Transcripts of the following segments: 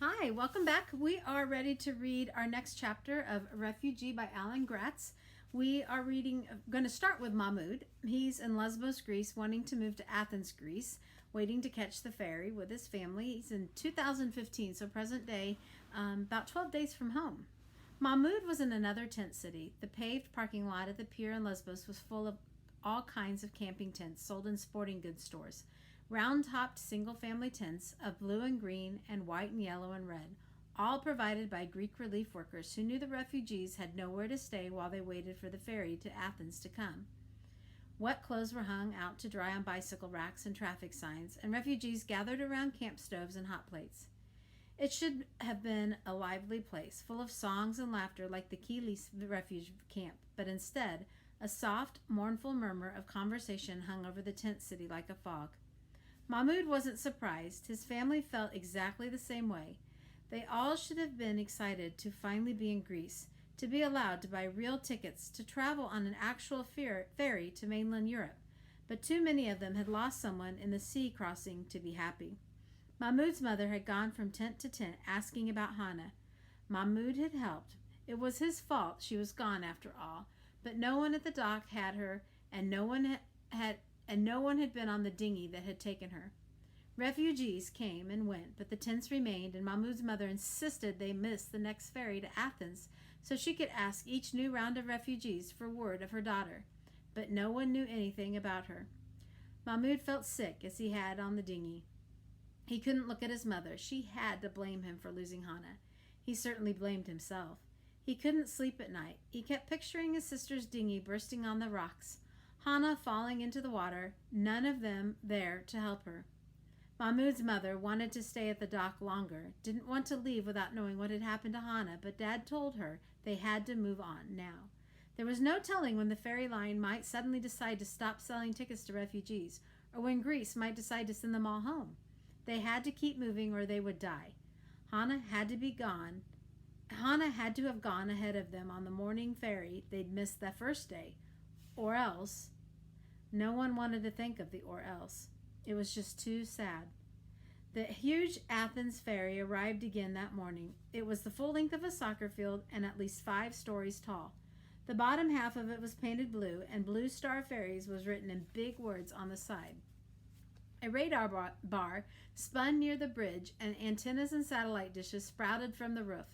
Hi, welcome back. We are ready to read our next chapter of Refugee by Alan Gratz. We are going to start with Mahmoud. He's in Lesbos, Greece, wanting to move to Athens, Greece, waiting to catch the ferry with his family. He's in 2015, so present day, about 12 days from home. Mahmoud was in another tent city. The paved parking lot at the pier in Lesbos was full of all kinds of camping tents sold in sporting goods stores. Round-topped single-family tents of blue and green and white and yellow and red, all provided by Greek relief workers who knew the refugees had nowhere to stay while they waited for the ferry to Athens to come. Wet clothes were hung out to dry on bicycle racks and traffic signs, and refugees gathered around camp stoves and hot plates. It should have been a lively place, full of songs and laughter like the Kilis refuge camp, but instead, a soft, mournful murmur of conversation hung over the tent city like a fog. Mahmoud wasn't surprised. His family felt exactly the same way. They all should have been excited to finally be in Greece, to be allowed to buy real tickets, to travel on an actual ferry to mainland Europe. But too many of them had lost someone in the sea crossing to be happy. Mahmoud's mother had gone from tent to tent asking about Hannah. Mahmoud had helped. It was his fault she was gone after all, but no one at the dock had her, and no one had been on the dinghy that had taken her. Refugees came and went, but the tents remained, and Mahmoud's mother insisted they miss the next ferry to Athens so she could ask each new round of refugees for word of her daughter. But no one knew anything about her. Mahmoud felt sick as he had on the dinghy. He couldn't look at his mother. She had to blame him for losing Hannah. He certainly blamed himself. He couldn't sleep at night. He kept picturing his sister's dinghy bursting on the rocks, Hannah falling into the water, none of them there to help her. Mahmoud's mother wanted to stay at the dock longer, didn't want to leave without knowing what had happened to Hannah, but Dad told her they had to move on now. There was no telling when the ferry line might suddenly decide to stop selling tickets to refugees, or when Greece might decide to send them all home. They had to keep moving or they would die. Hannah had to have gone ahead of them on the morning ferry they'd missed that first day, or else. No one wanted to think of the or else. It was just too sad. The huge Athens ferry arrived again that morning. It was the full length of a soccer field and at least 5 stories tall. The bottom half of it was painted blue, and Blue Star Ferries was written in big words on the side. A radar bar spun near the bridge, and antennas and satellite dishes sprouted from the roof.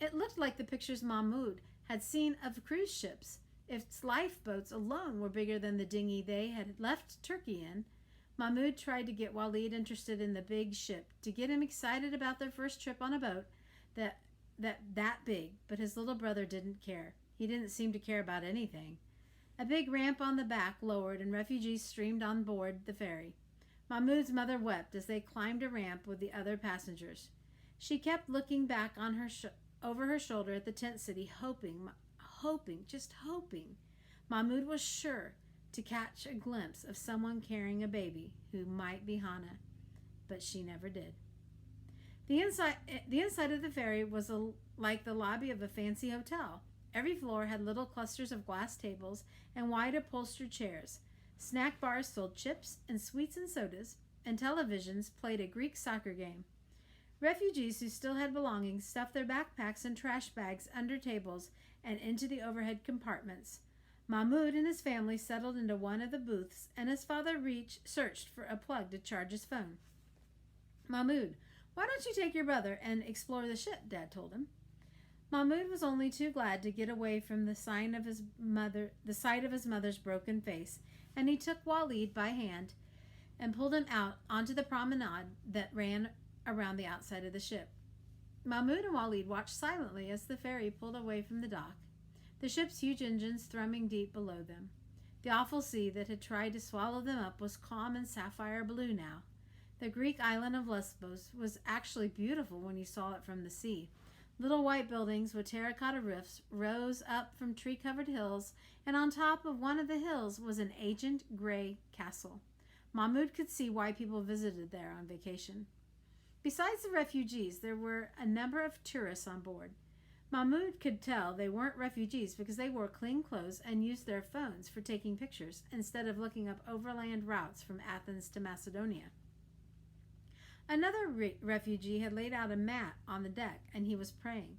It looked like the pictures Mahmoud had seen of cruise ships. Its lifeboats alone were bigger than the dinghy they had left Turkey in. Mahmoud tried to get Walid interested in the big ship, to get him excited about their first trip on a boat that big, but his little brother didn't care. He didn't seem to care about anything. A big ramp on the back lowered, and refugees streamed on board the ferry. Mahmoud's mother wept as they climbed a ramp with the other passengers. She kept looking back on over her shoulder at the tent city, hoping, just hoping. Mahmoud was sure to catch a glimpse of someone carrying a baby who might be Hannah, but she never did. The inside of the ferry was like the lobby of a fancy hotel. Every floor had little clusters of glass tables and wide upholstered chairs. Snack bars sold chips and sweets and sodas, and televisions played a Greek soccer game. Refugees who still had belongings stuffed their backpacks and trash bags under tables and into the overhead compartments. Mahmoud and his family settled into one of the booths, and his father searched for a plug to charge his phone. "Mahmoud, why don't you take your brother and explore the ship?" Dad told him. Mahmoud was only too glad to get away from the sight of his mother's broken face, and he took Walid by hand and pulled him out onto the promenade that ran around the outside of the ship. Mahmoud and Walid watched silently as the ferry pulled away from the dock, the ship's huge engines thrumming deep below them. The awful sea that had tried to swallow them up was calm and sapphire blue now. The Greek island of Lesbos was actually beautiful when you saw it from the sea. Little white buildings with terracotta roofs rose up from tree-covered hills, and on top of one of the hills was an ancient gray castle. Mahmoud could see why people visited there on vacation. Besides the refugees, there were a number of tourists on board. Mahmoud could tell they weren't refugees because they wore clean clothes and used their phones for taking pictures instead of looking up overland routes from Athens to Macedonia. Another refugee had laid out a mat on the deck, and he was praying.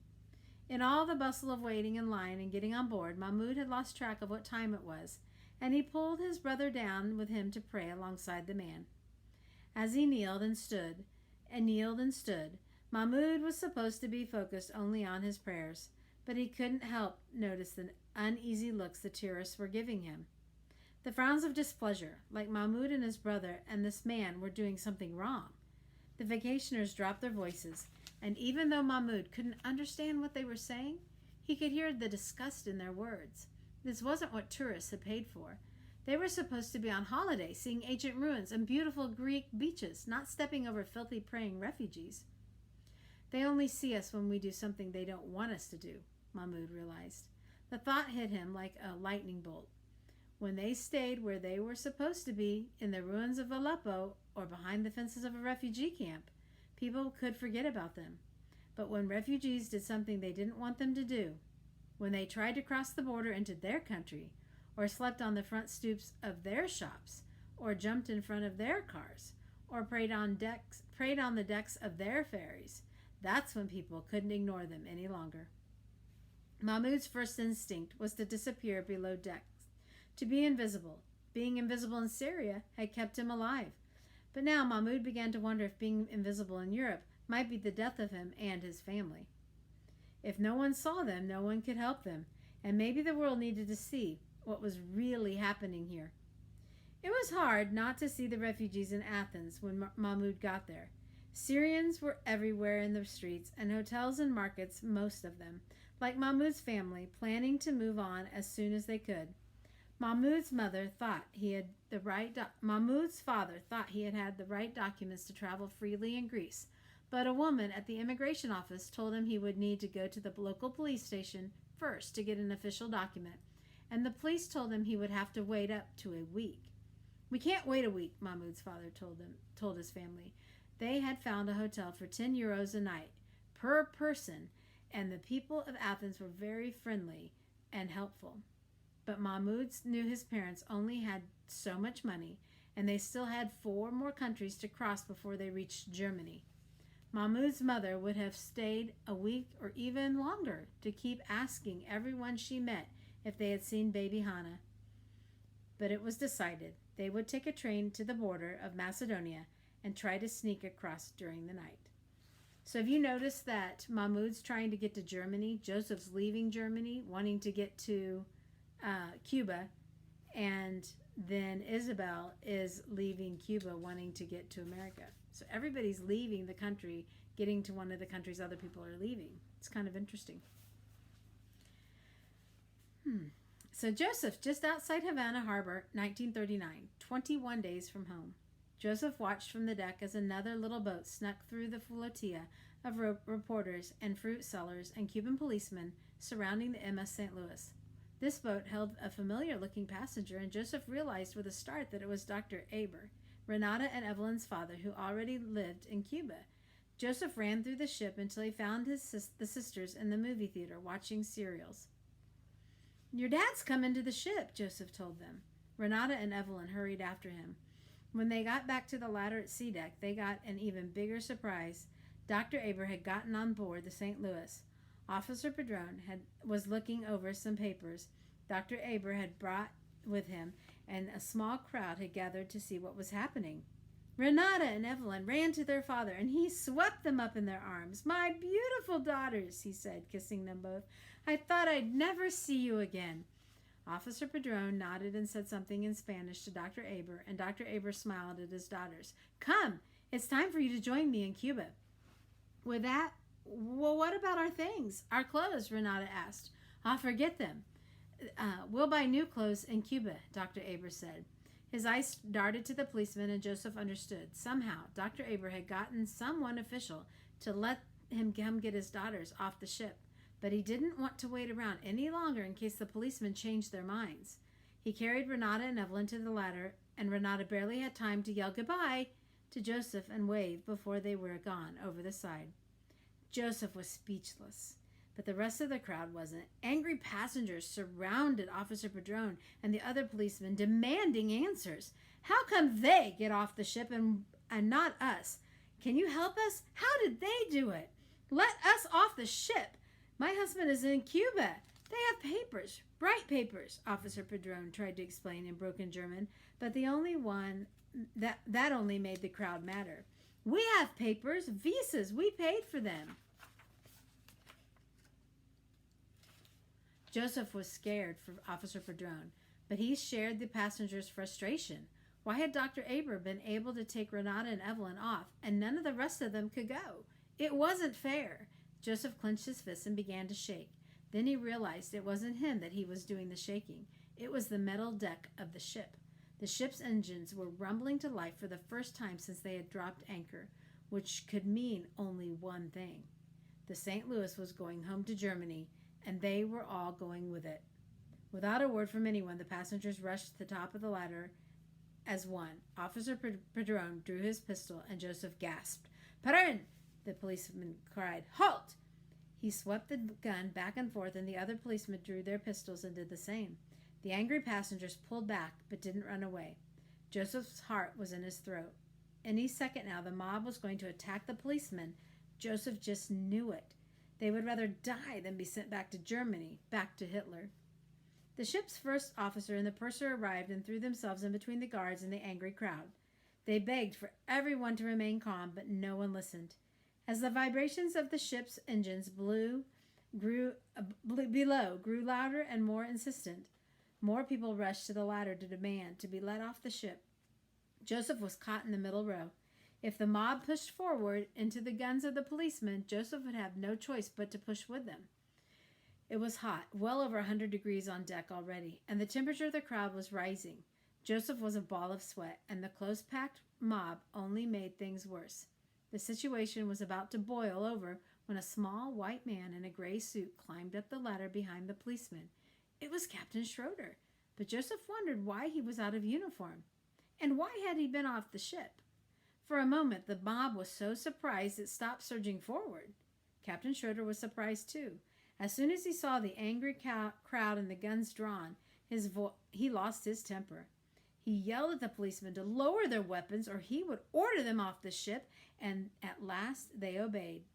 In all the bustle of waiting in line and getting on board, Mahmoud had lost track of what time it was, and he pulled his brother down with him to pray alongside the man. As he kneeled and stood, Mahmoud was supposed to be focused only on his prayers, but he couldn't help notice the uneasy looks the tourists were giving him. The frowns of displeasure, like Mahmoud and his brother and this man were doing something wrong. The vacationers dropped their voices, and even though Mahmoud couldn't understand what they were saying, he could hear the disgust in their words. This wasn't what tourists had paid for. They were supposed to be on holiday, seeing ancient ruins and beautiful Greek beaches, not stepping over filthy praying refugees. They only see us when we do something they don't want us to do, Mahmoud realized. The thought hit him like a lightning bolt. When they stayed where they were supposed to be, in the ruins of Aleppo or behind the fences of a refugee camp, people could forget about them. But when refugees did something they didn't want them to do, when they tried to cross the border into their country, or slept on the front stoops of their shops, or jumped in front of their cars, or prayed on the decks of their ferries, that's when people couldn't ignore them any longer. Mahmoud's first instinct was to disappear below decks, to be invisible. Being invisible in Syria had kept him alive. But now Mahmoud began to wonder if being invisible in Europe might be the death of him and his family. If no one saw them, no one could help them, and maybe the world needed to see what was really happening here. It was hard not to see the refugees in Athens when Mahmoud got there. Syrians were everywhere in the streets and hotels and markets, most of them, like Mahmoud's family, planning to move on as soon as they could. Mahmoud's father thought he had the right documents to travel freely in Greece, but a woman at the immigration office told him he would need to go to the local police station first to get an official document, and the police told him he would have to wait up to a week. "We can't wait a week," Mahmoud's father told his family. They had found a hotel for €10 a night per person, and the people of Athens were very friendly and helpful. But Mahmoud knew his parents only had so much money, and they still had 4 more countries to cross before they reached Germany. Mahmoud's mother would have stayed a week or even longer to keep asking everyone she met if they had seen baby Hannah. But it was decided they would take a train to the border of Macedonia and try to sneak across during the night. So have you noticed that Mahmoud's trying to get to Germany? Joseph's leaving Germany, wanting to get to Cuba, and then Isabel is leaving Cuba, wanting to get to America. So everybody's leaving the country, getting to one of the countries other people are leaving. It's kind of interesting. So Joseph, just outside Havana Harbor, 1939, 21 days from home. Joseph watched from the deck as another little boat snuck through the flotilla of reporters and fruit sellers and Cuban policemen surrounding the MS St. Louis. This boat held a familiar-looking passenger, and Joseph realized with a start that it was Dr. Aber, Renata and Evelyn's father, who already lived in Cuba. Joseph ran through the ship until he found the sisters in the movie theater watching serials. "Your dad's come into the ship," Joseph told them. Renata and Evelyn hurried after him. When they got back to the ladder at sea deck, they got an even bigger surprise. Dr. Aber had gotten on board the St. Louis. Officer Padron was looking over some papers Dr. Aber had brought with him, and a small crowd had gathered to see what was happening. Renata and Evelyn ran to their father, and he swept them up in their arms. "My beautiful daughters," he said, kissing them both. "I thought I'd never see you again." Officer Padron nodded and said something in Spanish to Dr. Aber, and Dr. Aber smiled at his daughters. "Come, it's time for you to join me in Cuba." With that, "Well, what about our things, our clothes?" Renata asked. "I'll forget them. We'll buy new clothes in Cuba," Dr. Aber said. His eyes darted to the policeman, and Joseph understood. Somehow, Dr. Aber had gotten someone official to let him come get his daughters off the ship, but he didn't want to wait around any longer in case the policemen changed their minds. He carried Renata and Evelyn to the ladder, and Renata barely had time to yell goodbye to Joseph and wave before they were gone over the side. Joseph was speechless, but the rest of the crowd wasn't. Angry passengers surrounded Officer Padron and the other policemen, demanding answers. "How come they get off the ship and not us? Can you help us? How did they do it? Let us off the ship. My husband is in Cuba. They have papers, bright papers, Officer Padron tried to explain in broken German, but the only one that only made the crowd madder. We have papers, visas. We paid for them. Joseph was scared for Officer Padron, but he shared the passengers' frustration. Why had Dr. Aber been able to take Renata and Evelyn off, and none of the rest of them could go? It wasn't fair. Joseph clenched his fists and began to shake. Then he realized it wasn't him that he was doing the shaking. It was the metal deck of the ship. The ship's engines were rumbling to life for the first time since they had dropped anchor, which could mean only one thing. The St. Louis was going home to Germany, and they were all going with it. Without a word from anyone, the passengers rushed to the top of the ladder as one. Officer Padron drew his pistol, and Joseph gasped. "Padron!" The policeman cried. "Halt!" He swept the gun back and forth, and the other policemen drew their pistols and did the same. The angry passengers pulled back, but didn't run away. Joseph's heart was in his throat. Any second now, the mob was going to attack the policemen. Joseph just knew it. They would rather die than be sent back to Germany, back to Hitler. The ship's first officer and the purser arrived and threw themselves in between the guards and the angry crowd. They begged for everyone to remain calm, but no one listened. As the vibrations of the ship's engines below grew louder and more insistent, more people rushed to the ladder to demand to be let off the ship. Joseph was caught in the middle row. If the mob pushed forward into the guns of the policemen, Joseph would have no choice but to push with them. It was hot, well over 100 degrees on deck already, and the temperature of the crowd was rising. Joseph was a ball of sweat, and the close-packed mob only made things worse. The situation was about to boil over when a small white man in a gray suit climbed up the ladder behind the policeman. It was Captain Schroeder, but Joseph wondered why he was out of uniform. And why had he been off the ship? For a moment, the mob was so surprised it stopped surging forward. Captain Schroeder was surprised too. As soon as he saw the angry crowd and the guns drawn, he lost his temper. He yelled at the policemen to lower their weapons or he would order them off the ship, and at last they obeyed.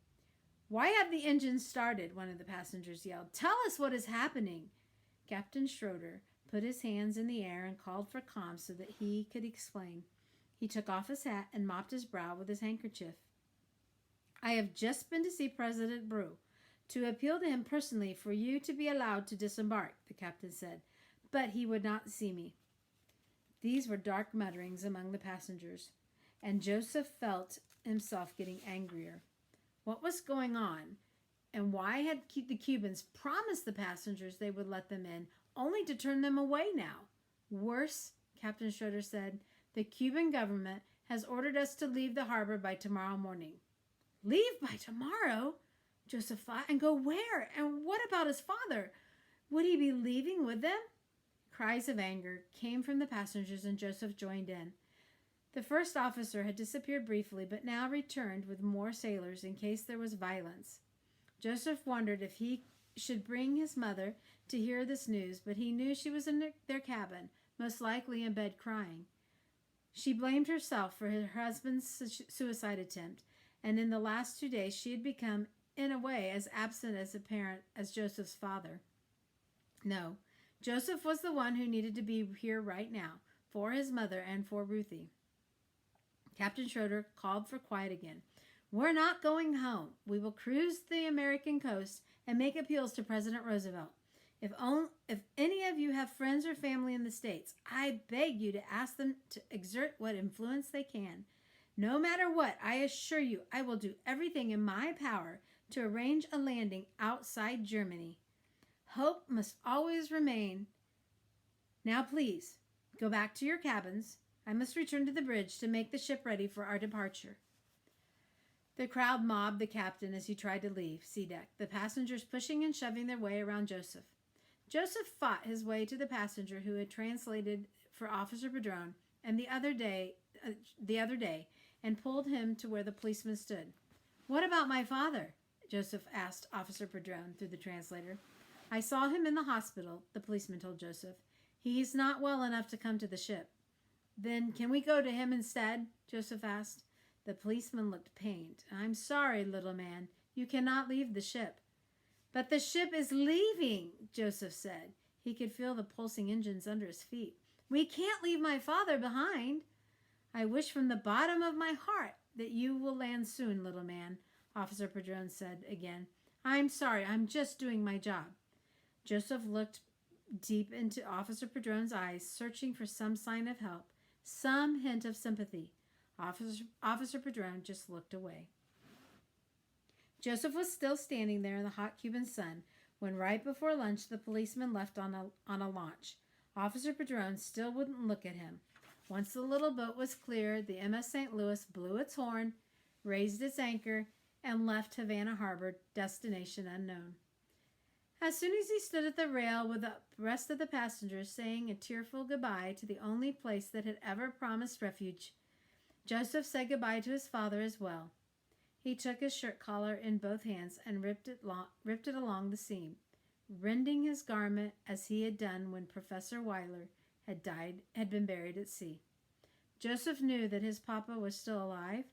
"Why have the engines started?" one of the passengers yelled. "Tell us what is happening." Captain Schroeder put his hands in the air and called for calm so that he could explain. He took off his hat and mopped his brow with his handkerchief. "I have just been to see President Brew, to appeal to him personally for you to be allowed to disembark," the captain said, "but he would not see me." These were dark mutterings among the passengers, and Joseph felt himself getting angrier. What was going on, and why had the Cubans promised the passengers they would let them in, only to turn them away now? "Worse," Captain Schroeder said, "the Cuban government has ordered us to leave the harbor by tomorrow morning." "Leave by tomorrow?" Joseph thought. "And go where? And what about his father? Would he be leaving with them?" Cries of anger came from the passengers, and Joseph joined in. The first officer had disappeared briefly, but now returned with more sailors in case there was violence. Joseph wondered if he should bring his mother to hear this news, but he knew she was in their cabin, most likely in bed crying. She blamed herself for her husband's suicide attempt, and in the last 2 days she had become, in a way, as absent as a parent as Joseph's father. No, Joseph was the one who needed to be here right now, for his mother and for Ruthie. Captain Schroeder called for quiet again. "We're not going home. We will cruise the American coast and make appeals to President Roosevelt. If any of you have friends or family in the States, I beg you to ask them to exert what influence they can. No matter what, I assure you I will do everything in my power to arrange a landing outside Germany. Hope must always remain. Now please, go back to your cabins. I must return to the bridge to make the ship ready for our departure." The crowd mobbed the captain as he tried to leave sea deck, the passengers pushing and shoving their way around Joseph. Joseph fought his way to the passenger who had translated for Officer Padron and the other day, and pulled him to where the policeman stood. "What about my father?" Joseph asked Officer Padron through the translator. "I saw him in the hospital," the policeman told Joseph. "He's not well enough to come to the ship." "Then can we go to him instead?" Joseph asked. The policeman looked pained. "I'm sorry, little man. You cannot leave the ship." "But the ship is leaving," Joseph said. He could feel the pulsing engines under his feet. "We can't leave my father behind." "I wish from the bottom of my heart that you will land soon, little man," Officer Padron said again. "I'm sorry. I'm just doing my job." Joseph looked deep into Officer Padron's eyes, searching for some sign of help, some hint of sympathy. Officer Padron just looked away. Joseph was still standing there in the hot Cuban sun when, right before lunch, the policeman left on a launch. Officer Padron still wouldn't look at him. Once the little boat was clear, the MS St. Louis blew its horn, raised its anchor, and left Havana Harbor, destination unknown. As soon as he stood at the rail with the rest of the passengers saying a tearful goodbye to the only place that had ever promised refuge, Joseph said goodbye to his father as well. He took his shirt collar in both hands and ripped it along the seam, rending his garment as he had done when Professor Weiler had been buried at sea. Joseph knew that his papa was still alive,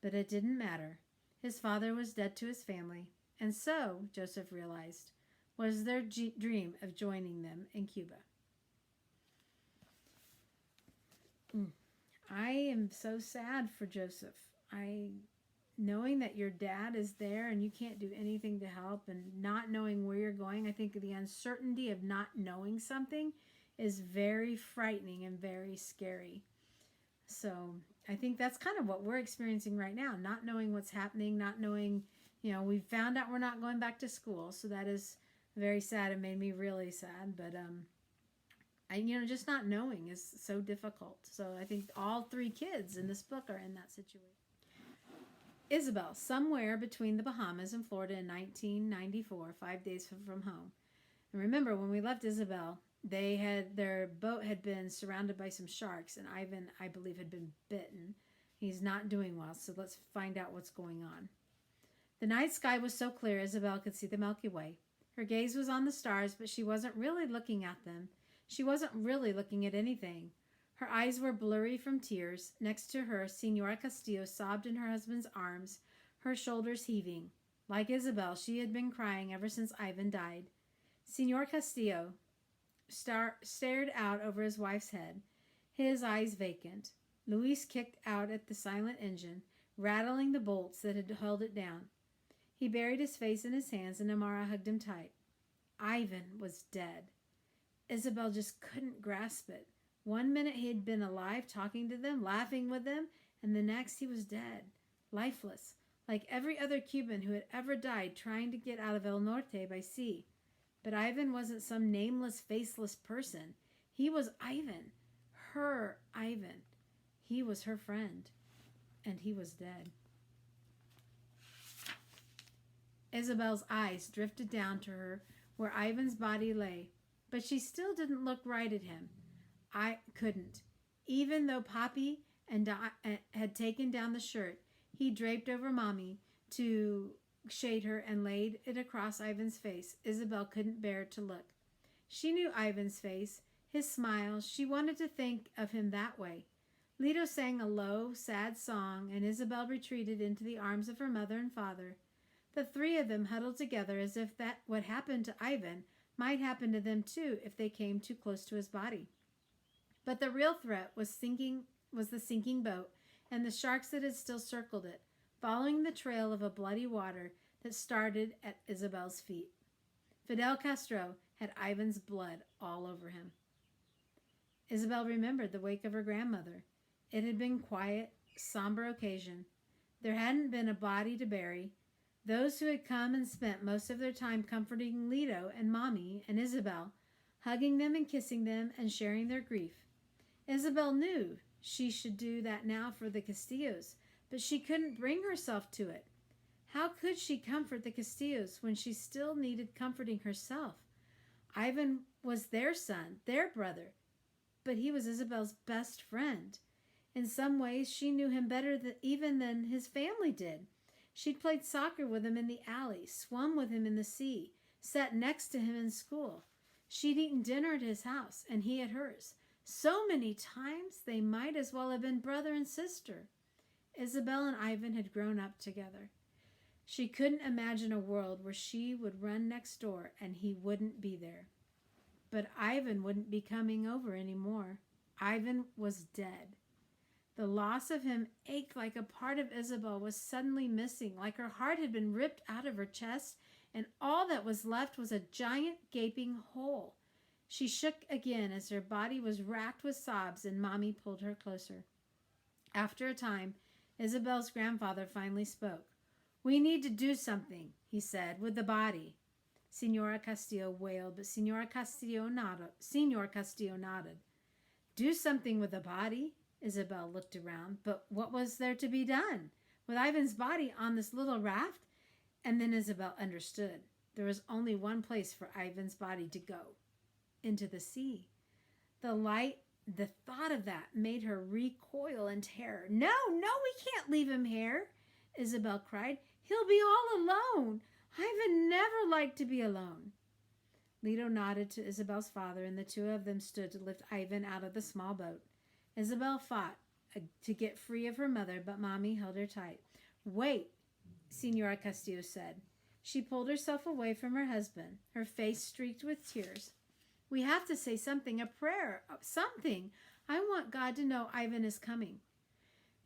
but it didn't matter. His father was dead to his family, and so, Joseph realized, was their dream of joining them in Cuba. I am so sad for Joseph. Knowing that your dad is there and you can't do anything to help, and not knowing where you're going, I think the uncertainty of not knowing something is very frightening and very scary. So I think that's kind of what we're experiencing right now, not knowing what's happening, not knowing, we found out we're not going back to school. So that is very sad. It made me really sad. But, just not knowing is so difficult. So I think all three kids in this book are in that situation. Isabel, somewhere between the Bahamas and Florida in 1994, 5 days from home. And remember, when we left Isabel, their boat had been surrounded by some sharks, and Ivan, I believe, had been bitten. He's not doing well, so let's find out what's going on. The night sky was so clear Isabel could see the Milky Way. Her gaze was on the stars, but she wasn't really looking at them. She wasn't really looking at anything. Her eyes were blurry from tears. Next to her, Senora Castillo sobbed in her husband's arms, her shoulders heaving. Like Isabel, she had been crying ever since Ivan died. Senor Castillo stared out over his wife's head, his eyes vacant. Luis kicked out at the silent engine, rattling the bolts that had held it down. He buried his face in his hands, and Amara hugged him tight. Ivan was dead. Isabel just couldn't grasp it. 1 minute he had been alive, talking to them, laughing with them, and the next he was dead, lifeless, like every other Cuban who had ever died trying to get out of El Norte by sea. But Ivan wasn't some nameless, faceless person. He was Ivan, her Ivan. He was her friend, and he was dead. Isabel's eyes drifted down to her where Ivan's body lay, but she still didn't look right at him. I couldn't. Even though Papi had taken down the shirt he draped over Mommy to shade her and laid it across Ivan's face, Isabel couldn't bear to look. She knew Ivan's face, his smile. She wanted to think of him that way. Lito sang a low, sad song, and Isabel retreated into the arms of her mother and father. The three of them huddled together as if that what happened to Ivan might happen to them too if they came too close to his body. But the real threat was the sinking boat and the sharks that had still circled it, following the trail of a bloody water that started at Isabel's feet. Fidel Castro had Ivan's blood all over him. Isabel remembered the wake of her grandmother. It had been a quiet, somber occasion. There hadn't been a body to bury. Those who had come and spent most of their time comforting Lito and Mommy and Isabel, hugging them and kissing them and sharing their grief. Isabel knew she should do that now for the Castillos, but she couldn't bring herself to it. How could she comfort the Castillos when she still needed comforting herself? Ivan was their son, their brother, but he was Isabel's best friend. In some ways, she knew him better even than his family did. She'd played soccer with him in the alley, swum with him in the sea, sat next to him in school. She'd eaten dinner at his house, and he at hers. So many times they might as well have been brother and sister. Isabel and Ivan had grown up together. She couldn't imagine a world where she would run next door and he wouldn't be there. But Ivan wouldn't be coming over anymore. Ivan was dead. The loss of him ached like a part of Isabel was suddenly missing, like her heart had been ripped out of her chest, and all that was left was a giant gaping hole. She shook again as her body was racked with sobs, and Mommy pulled her closer. After a time, Isabel's grandfather finally spoke. "We need to do something," he said, "with the body." Senora Castillo wailed, but Senor Castillo nodded. "Do something with the body?" Isabel looked around. But what was there to be done with Ivan's body on this little raft? And then Isabel understood. There was only one place for Ivan's body to go. Into the sea. The thought of that made her recoil in terror. No, we can't leave him here," Isabel cried. "He'll be all alone. Ivan never liked to be alone." Lito nodded to Isabel's father, and the two of them stood to lift Ivan out of the small boat. Isabel fought to get free of her mother, but Mommy held her tight. "Wait," Senora Castillo said. She pulled herself away from her husband, her face streaked with tears. "We have to say something, a prayer, something. I want God to know Ivan is coming."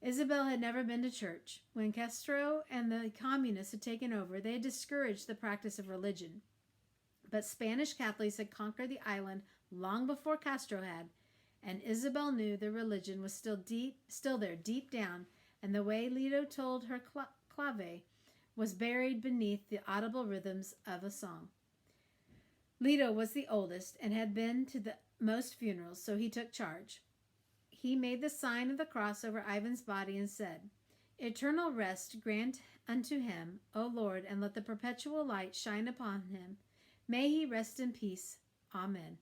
Isabel had never been to church. When Castro and the communists had taken over, they had discouraged the practice of religion. But Spanish Catholics had conquered the island long before Castro had, and Isabel knew the religion was still there, deep down, and the way Lito told her clave was buried beneath the audible rhythms of a song. Lito was the oldest and had been to the most funerals, so he took charge. He made the sign of the cross over Ivan's body and said, "Eternal rest grant unto him, O Lord, and let the perpetual light shine upon him. May he rest in peace. Amen."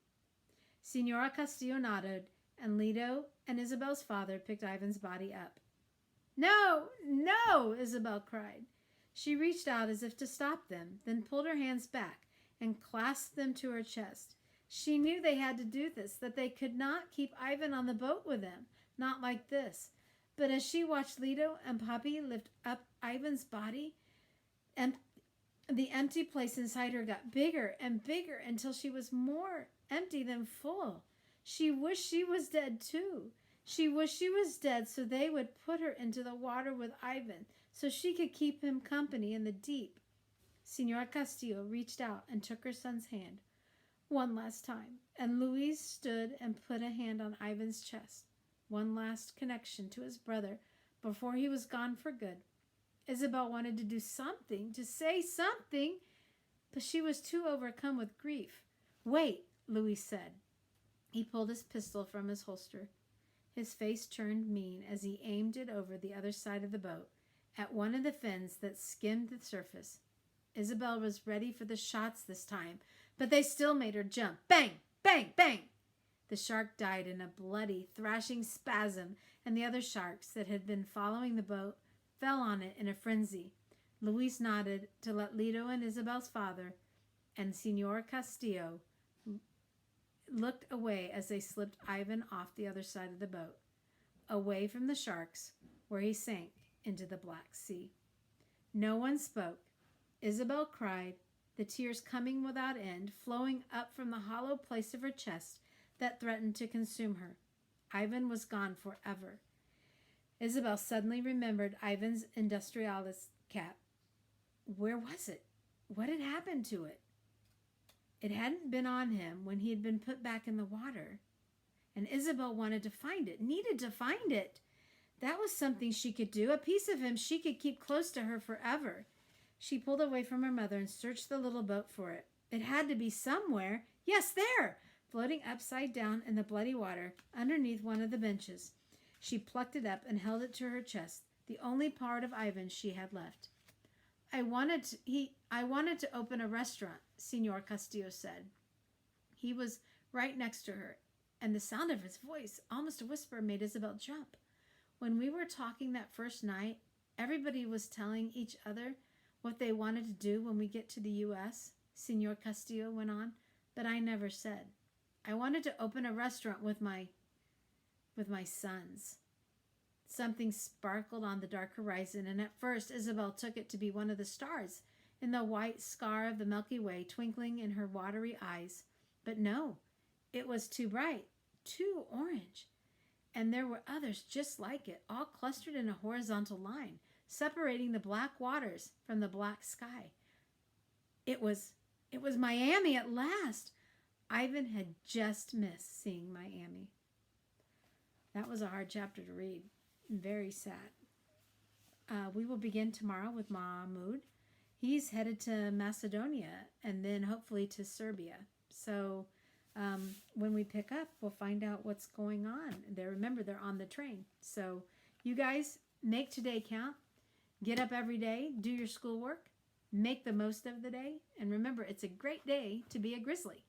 Senora Castillo nodded, and Lito and Isabel's father picked Ivan's body up. "No, Isabel cried. She reached out as if to stop them, then pulled her hands back and clasped them to her chest. She knew they had to do this, that they could not keep Ivan on the boat with them, not like this. But as she watched Lito and Papi lift up Ivan's body, and the empty place inside her got bigger and bigger until she was more empty than full. She wished she was dead too. She wished she was dead so they would put her into the water with Ivan, so she could keep him company in the deep. Senora Castillo reached out and took her son's hand one last time, and Luis stood and put a hand on Ivan's chest. One last connection to his brother before he was gone for good. Isabel wanted to do something, to say something, but she was too overcome with grief. "Wait," Luis said. He pulled his pistol from his holster. His face turned mean as he aimed it over the other side of the boat, at one of the fins that skimmed the surface. Isabel was ready for the shots this time, but they still made her jump. Bang! Bang! Bang! The shark died in a bloody, thrashing spasm, and the other sharks that had been following the boat fell on it in a frenzy. Luis nodded to let Lito and Isabel's father and Senor Castillo looked away as they slipped Ivan off the other side of the boat, away from the sharks, where he sank into the Black Sea. No one spoke. Isabel cried, the tears coming without end, flowing up from the hollow place of her chest that threatened to consume her. Ivan was gone forever. Isabel suddenly remembered Ivan's industrialist cap. Where was it? What had happened to it? It hadn't been on him when he had been put back in the water. And Isabel wanted to find it, needed to find it. That was something she could do, a piece of him she could keep close to her forever. She pulled away from her mother and searched the little boat for it. It had to be somewhere. Yes, there! Floating upside down in the bloody water, underneath one of the benches. She plucked it up and held it to her chest, the only part of Ivan she had left. I wanted to open a restaurant, Senor Castillo said. He was right next to her, and the sound of his voice, almost a whisper, made Isabel jump. When we were talking that first night, everybody was telling each other what they wanted to do when we get to the U.S., Senor Castillo went on, but I never said. I wanted to open a restaurant with my sons. Something sparkled on the dark horizon, and at first Isabel took it to be one of the stars in the white scar of the Milky Way twinkling in her watery eyes. But no, it was too bright, too orange. And there were others just like it, all clustered in a horizontal line, separating the black waters from the black sky. It was Miami at last. Ivan had just missed seeing Miami. That was a hard chapter to read. Very sad. We will begin tomorrow with Mahmoud. He's headed to Macedonia and then hopefully to Serbia. So when we pick up, we'll find out what's going on. Remember, they're on the train. So you guys, make today count. Get up every day. Do your schoolwork. Make the most of the day. And remember, it's a great day to be a grizzly.